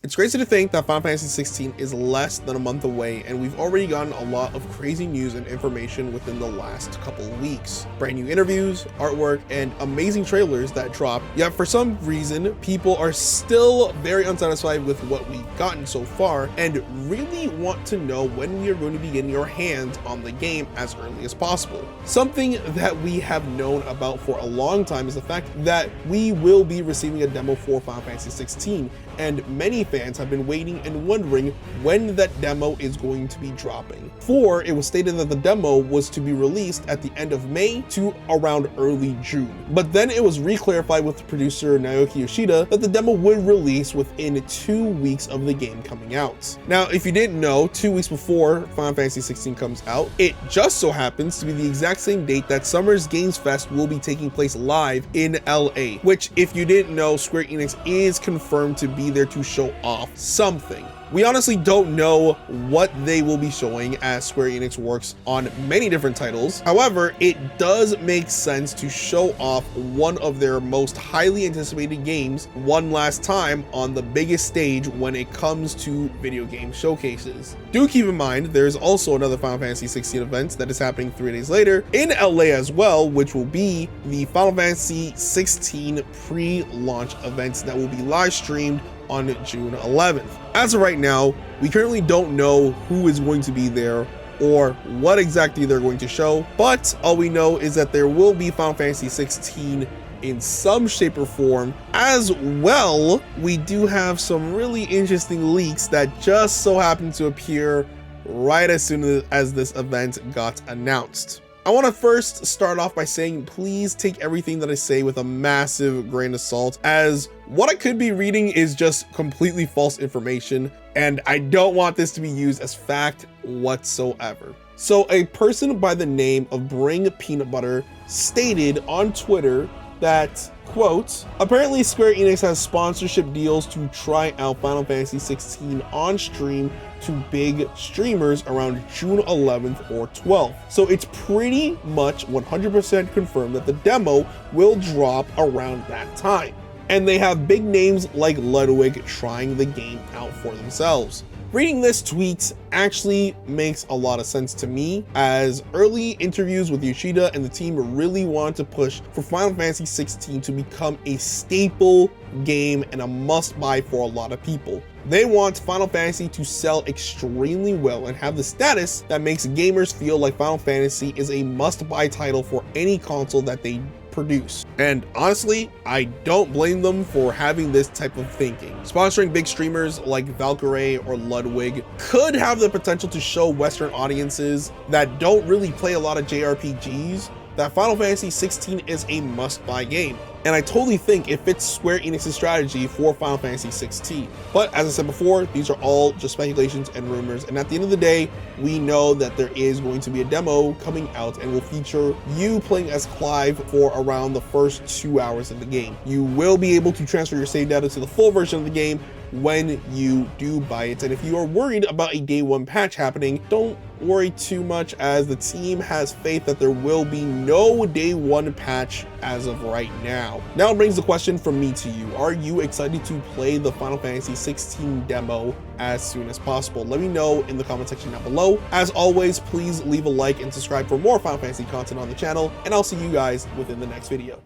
It's crazy to think that Final Fantasy 16 is less than a month away, and we've already gotten a lot of crazy news and information within the last couple of weeks. Brand new interviews, artwork, and amazing trailers that dropped, yet for some reason, people are still very unsatisfied with what we've gotten so far, and really want to know when we are going to be getting our hands on the game as early as possible. Something that we have known about for a long time is the fact that we will be receiving a demo for Final Fantasy 16, and many fans have been waiting and wondering when that demo is going to be dropping. For it was stated that the demo was to be released at the end of May to around early June. But then it was re-clarified with producer Naoki Yoshida that the demo would release within 2 weeks of the game coming out. Now, if you didn't know, 2 weeks before Final Fantasy 16 comes out, it just so happens to be the exact same date that Summer's Games Fest will be taking place live in LA, which, if you didn't know, Square Enix is confirmed to be there to show off something. We honestly don't know what they will be showing, as Square Enix works on many different titles. However, it does make sense to show off one of their most highly anticipated games one last time on the biggest stage when it comes to video game showcases. Do keep in mind, there's also another Final Fantasy 16 event that is happening 3 days later in LA as well, which will be the Final Fantasy 16 pre-launch events that will be live streamed on June 11th. As of right now, we currently don't know who is going to be there or what exactly they're going to show, but all we know is that there will be Final Fantasy 16 in some shape or form. As well, we do have some really interesting leaks that just so happen to appear right as soon as this event got announced. I want to first start off by saying, please take everything that I say with a massive grain of salt, as what I could be reading is just completely false information, and I don't want this to be used as fact whatsoever. So a person by the name of Bring Peanut Butter stated on Twitter that, quote, apparently Square Enix has sponsorship deals to try out Final Fantasy 16 on stream to big streamers around June 11th or 12th. So it's pretty much 100% confirmed that the demo will drop around that time. And they have big names like Ludwig trying the game out for themselves. Reading this tweet actually makes a lot of sense to me, as early interviews with Yoshida and the team really wanted to push for Final Fantasy 16 to become a staple game and a must-buy for a lot of people. They want Final Fantasy to sell extremely well and have the status that makes gamers feel like Final Fantasy is a must-buy title for any console that they produce. And honestly, I don't blame them for having this type of thinking. Sponsoring big streamers like Valkyrae or Ludwig could have the potential to show Western audiences that don't really play a lot of JRPGs that Final Fantasy 16 is a must-buy game. And I totally think it fits Square Enix's strategy for Final Fantasy 16. But as I said before, these are all just speculations and rumors, and at the end of the day, we know that there is going to be a demo coming out and will feature you playing as Clive for around the first 2 hours of the game. You will be able to transfer your save data to the full version of the game when you do buy it, and if you are worried about a day one patch happening, don't worry too much, as the team has faith that there will be no day one patch as of right now. Now it brings the question from me to you: are you excited to play the Final Fantasy 16 demo as soon as possible? Let me know in the comment section down below. As always, please leave a like and subscribe for more Final Fantasy content on the channel, and I'll see you guys within the next video.